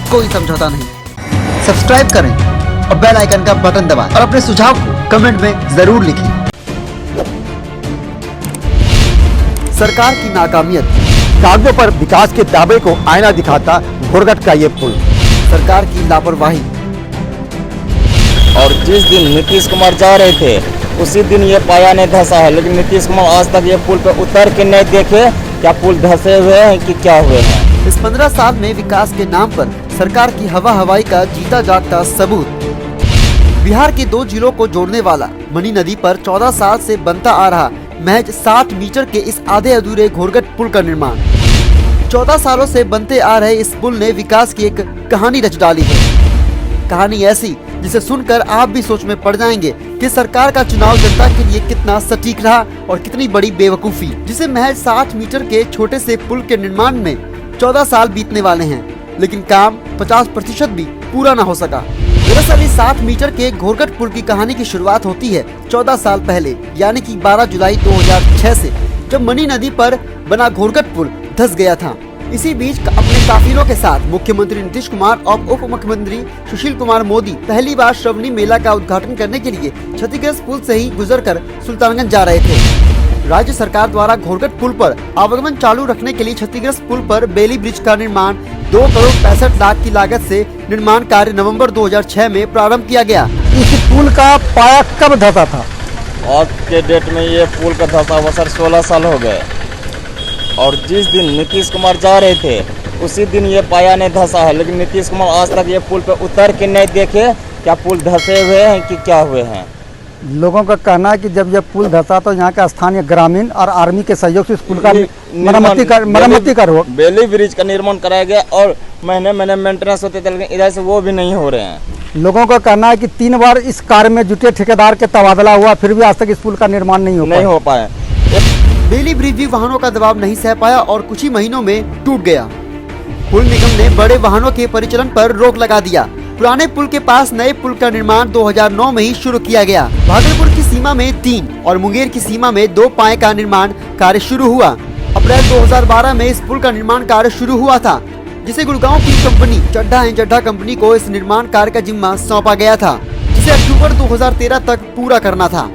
कोई समझौता नहीं। सब्सक्राइब करें और बेल आइकन का बटन दबाएं और अपने सुझाव को कमेंट में जरूर लिखें। सरकार की नाकामियत, कागजों पर विकास के दावे को आईना दिखाता घोरघट का ये पुल। सरकार की लापरवाही, और जिस दिन नीतीश कुमार जा रहे थे उसी दिन ये पाया नहीं धंसा है, लेकिन नीतीश कुमार आज तक ये पुल पे उतर के नहीं देखे क्या पुल धंसे हुए हैं कि क्या हुए हैं। इस 15 साल में विकास के नाम पर सरकार की हवा हवाई का जीता जागता सबूत। बिहार के 2 जिलों को जोड़ने वाला मनी नदी पर 14 साल से बनता आ रहा महज 60 मीटर के इस आधे अधूरे घोरघट पुल का निर्माण। 14 सालों से बनते आ रहे इस पुल ने विकास की एक कहानी रच डाली है। कहानी ऐसी जिसे सुनकर आप भी सोच में पड़ जाएंगे कि सरकार का चुनाव जनता के लिए कितना सटीक रहा और कितनी बड़ी बेवकूफी, जिसे महज 60 मीटर के छोटे से पुल के निर्माण में 14 साल बीतने वाले हैं, लेकिन काम 50% भी पूरा न हो सका। दरअसल इस 60 मीटर के घोरघट पुल की कहानी की शुरुआत होती है 14 साल पहले, यानी कि 12 जुलाई 2006 से, जब मनी नदी पर बना घोरघट पुल धंस गया था। इसी बीच अपने काफिलों के साथ मुख्यमंत्री नीतीश कुमार और उप मुख्यमंत्री सुशील कुमार मोदी पहली बार श्रावणी मेला का उद्घाटन करने के लिए क्षतिग्रस्त पुल से ही गुजरकर सुल्तानगंज जा रहे थे। राज्य सरकार द्वारा घोरघट पुल पर आवागमन चालू रखने के लिए क्षतिग्रस्त पुल पर बेली ब्रिज का निर्माण 2 करोड़ 65 लाख की लागत से निर्माण कार्य नवंबर 2006 में प्रारंभ किया गया। इस पुल का पाया कब धंसा था? आज के डेट में ये पुल का धंसा हुआ सर 16 साल हो गए, और जिस दिन नीतीश कुमार जा रहे थे उसी दिन ये पाया नहीं धंसा है, लेकिन नीतीश कुमार आज तक ये पुल पे उतर के नहीं देखे क्या पुल धंसे हुए हैं कि क्या हुए हैं। लोगों का कहना है कि जब यह पुल धंसा तो यहाँ का स्थानीय ग्रामीण और आर्मी के सहयोग से इस पुल का मरम्मती कर बेली ब्रिज का निर्माण कराया गया और महीने महीने मेंटेनेंस होते थे, लेकिन इधर से वो भी नहीं हो रहे हैं। लोगों का कहना है कि 3 बार इस कार्य में जुटे ठेकेदार के तबादला हुआ, फिर भी आज तक इस पुल का निर्माण नहीं हो पाया। बेली ब्रिज भी वाहनों का दबाव नहीं सह पाया और कुछ ही महीनों में टूट गया। पुल निगम ने बड़े वाहनों के परिचालन पर रोक लगा दिया। पुराने पुल के पास नए पुल का निर्माण 2009 में ही शुरू किया गया। भागलपुर की सीमा में 3 और मुंगेर की सीमा में 2 पाए का निर्माण कार्य शुरू हुआ। अप्रैल 2012 में इस पुल का निर्माण कार्य शुरू हुआ था, जिसे गुड़गांव की company Chadha and Chadha company को इस निर्माण कार्य का जिम्मा सौंपा गया था, जिसे अक्टूबर 2013 तक पूरा करना था।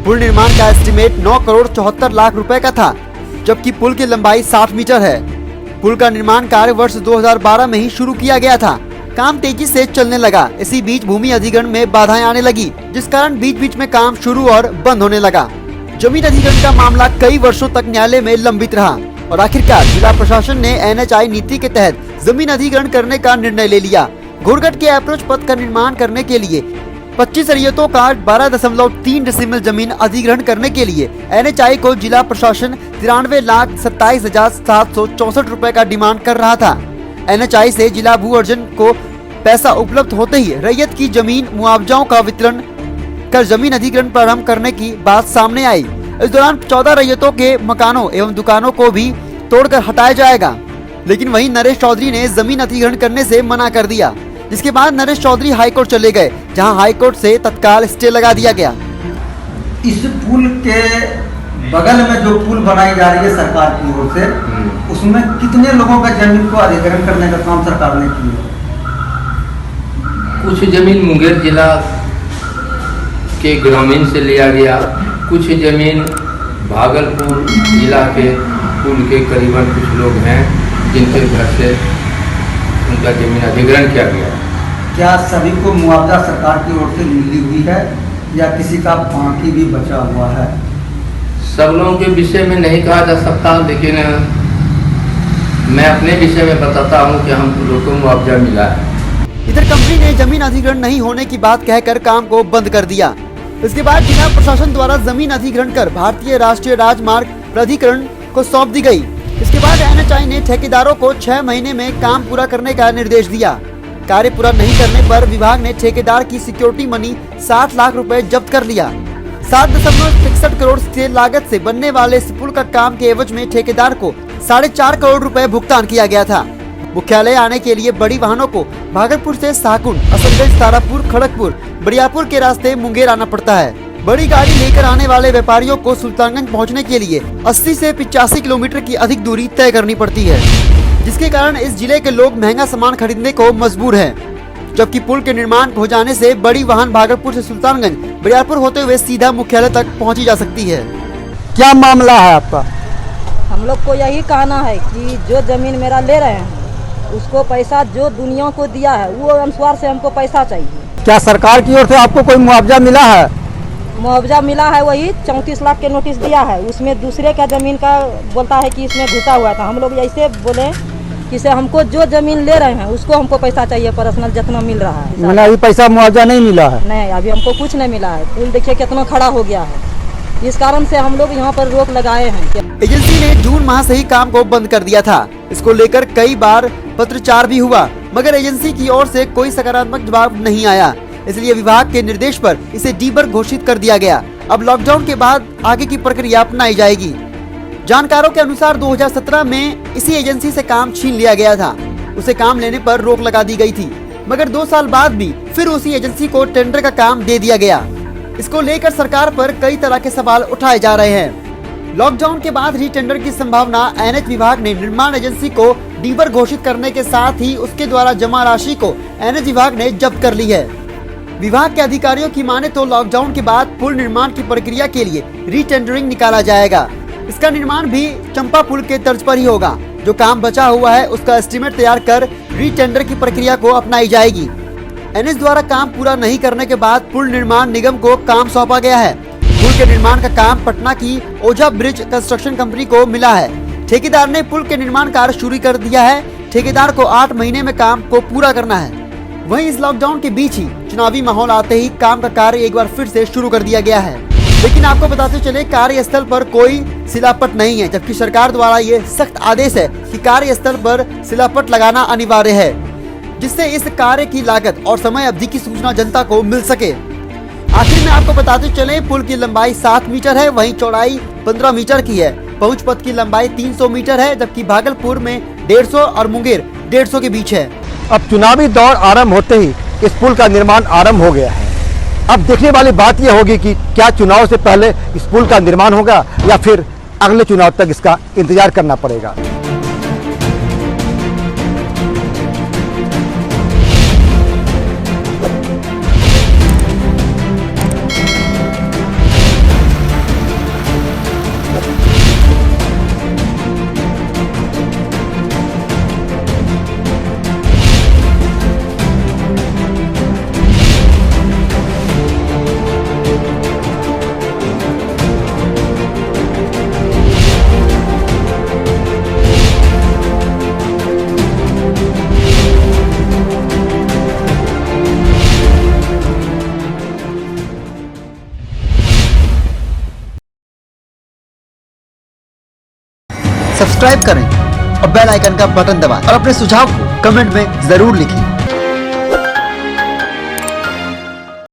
पुल निर्माण का एस्टीमेट 9 करोड़ 74 लाख रुपए का था, जबकि पुल की लंबाई 60 मीटर है। पुल का निर्माण कार्य वर्ष 2012 में ही शुरू किया गया था। काम तेजी से चलने लगा। इसी बीच भूमि अधिग्रहण में बाधाएं आने लगी, जिस कारण बीच बीच में काम शुरू और बंद होने लगा। जमीन अधिग्रहण का मामला कई वर्षों तक न्यायालय में लंबित रहा और आखिरकार जिला प्रशासन ने NHI नीति के तहत जमीन अधिग्रहण करने का निर्णय ले लिया। घोरघट के अप्रोच पथ का निर्माण करने के लिए 25 रैयतों का 12.3 डेसिमल जमीन अधिग्रहण करने के लिए NHI को जिला प्रशासन 93,27,764 रुपए का डिमांड कर रहा था। NHI से जिला भू अर्जन को पैसा उपलब्ध होते ही रैयत की जमीन मुआवजाओं का वितरण कर जमीन अधिग्रहण प्रारंभ करने की बात सामने आई। इस दौरान 14 रैयतों के मकानों एवं दुकानों को भी तोड़कर हटाया जाएगा, लेकिन वहीं नरेश चौधरी ने जमीन अधिग्रहण करने से मना कर दिया, जिसके बाद नरेश चौधरी हाईकोर्ट चले गए, जहां हाईकोर्ट से तत्काल स्टे लगा दिया गया। इस पुल के बगल में जो पुल बनाई जा रही है सरकार की ओर से, उसमें कितने लोगों का जमीन को अधिग्रहण करने का काम सरकार ने किया? कुछ जमीन मुंगेर जिला के ग्रामीण से लिया गया, कुछ जमीन भागलपुर जिला के पुल के करीबन कुछ लोग हैं जिनके घर से उनका जमीन अधिग्रहण किया गया। क्या सभी को मुआवजा सरकार की ओर से मिली हुई है या किसी का बाकी भी बचा हुआ है? सब लोगों के विषय में नहीं कहा जा सकता, लेकिन मैं अपने विषय में बताता हूं कि हम लोगों को मुआवजा मिला है। इधर कंपनी ने जमीन अधिग्रहण नहीं होने की बात कहकर काम को बंद कर दिया। इसके बाद जिला प्रशासन द्वारा जमीन अधिग्रहण कर भारतीय राष्ट्रीय राजमार्ग प्राधिकरण को सौंप दी गई। इसके बाद NHI ने ठेकेदारों को 6 महीने में काम पूरा करने का निर्देश दिया। कार्य पूरा नहीं करने पर विभाग ने ठेकेदार की सिक्योरिटी मनी 60 लाख रुपए जब्त कर लिया। 7.61 करोड़ की लागत से बनने वाले इस पुल का काम के एवज में ठेकेदार को 4.5 करोड़ रुपए भुगतान किया गया था। मुख्यालय आने के लिए बड़ी वाहनों को भागलपुर से शाहकुंड, असलगंज, तारापुर, खड़गपुर, बड़ियापुर के रास्ते मुंगेर आना पड़ता है। बड़ी गाड़ी लेकर आने वाले व्यापारियों को सुल्तानगंज पहुंचने के लिए 80 से 85 किलोमीटर की अधिक दूरी तय करनी पड़ती है। जिसके कारण इस जिले के लोग महंगा सामान खरीदने को मजबूर हैं। जबकि पुल के निर्माण हो जाने से बड़ी वाहन भागलपुर से सुल्तानगंज बरियारपुर होते हुए सीधा मुख्यालय तक पहुंची जा सकती है। क्या मामला है आपका? हम लोग को यही कहना है कि जो जमीन मेरा ले रहे हैं उसको पैसा जो दुनिया को दिया है वो अनुसार से हमको पैसा चाहिए। क्या सरकार की ओर से आपको कोई मुआवजा मिला है? मुआवजा मिला है, वही 34 लाख के नोटिस दिया है। उसमें दूसरे का जमीन का बोलता है कि इसमें घुसा हुआ था। हम लोग ऐसे बोले कि से हमको जो जमीन ले रहे हैं उसको हमको पैसा चाहिए, पर्सनल जितना मिल रहा है। मैंने अभी पैसा मुआवजा नहीं मिला है? नहीं, अभी हमको कुछ नहीं मिला है। पुल देखिए कितना खड़ा हो गया है, इस कारण से हम लोग यहाँ पर रोक लगाए हैं। एजेंसी ने जून माह से ही काम को बंद कर दिया था। इसको लेकर कई बार पत्रचार भी हुआ, मगर एजेंसी की ओर से कोई सकारात्मक जवाब नहीं आया। इसलिए विभाग के निर्देश पर इसे डीबर घोषित कर दिया गया। अब लॉकडाउन के बाद आगे की प्रक्रिया अपनाई जाएगी। जानकारों के अनुसार 2017 में इसी एजेंसी से काम छीन लिया गया था। उसे काम लेने पर रोक लगा दी गई थी, मगर 2 साल बाद भी फिर उसी एजेंसी को टेंडर का काम दे दिया गया। इसको लेकर सरकार पर कई तरह के सवाल उठाए जा रहे हैं। लॉकडाउन के बाद रीटेंडर की संभावना एनएच विभाग ने निर्माण एजेंसी को डीबर घोषित करने के साथ ही उसके द्वारा जमा राशि को एनएच विभाग ने जब्त कर ली है। विभाग के अधिकारियों की माने तो लॉकडाउन के बाद पुल निर्माण की प्रक्रिया के लिए रीटेंडरिंग निकाला जाएगा। इसका निर्माण भी चंपा पुल के तर्ज पर ही होगा। जो काम बचा हुआ है उसका एस्टीमेट तैयार कर रीटेंडर की प्रक्रिया को अपनाई जाएगी। एनएच द्वारा काम पूरा नहीं करने के बाद पुल निर्माण निगम को काम सौंपा गया है। पुल के निर्माण का काम पटना की ओझा ब्रिज कंस्ट्रक्शन कंपनी को मिला है। ठेकेदार ने पुल के निर्माण कार्य शुरू कर दिया है। ठेकेदार को 8 महीने में काम को पूरा करना है। वहीं इस लॉकडाउन के बीच ही चुनावी माहौल आते ही काम का कार्य एक बार फिर से शुरू कर दिया गया है। लेकिन आपको बताते चले कार्यस्थल पर कोई सिलापट नहीं है, जबकि सरकार द्वारा ये सख्त आदेश है कि कार्यस्थल पर सिलापट लगाना अनिवार्य है, जिससे इस कार्य की लागत और समय अवधि की सूचना जनता को मिल सके। आखिर में आपको बताते चले पुल की लंबाई 7 मीटर है, वहीं चौड़ाई 15 मीटर की है। पहुंच पथ की लंबाई 300 मीटर है, जबकि भागलपुर में 150 और मुंगेर 150 के बीच है। अब चुनावी दौर आरंभ होते ही इस पुल का निर्माण आरंभ हो गया है। अब देखने वाली बात यह होगी कि क्या चुनाव से पहले इस पुल का निर्माण होगा या फिर अगले चुनाव तक इसका इंतजार करना पड़ेगा। सब्सक्राइब करें और बेल आइकन का बटन दबाएं और अपने सुझाव को कमेंट में जरूर लिखें।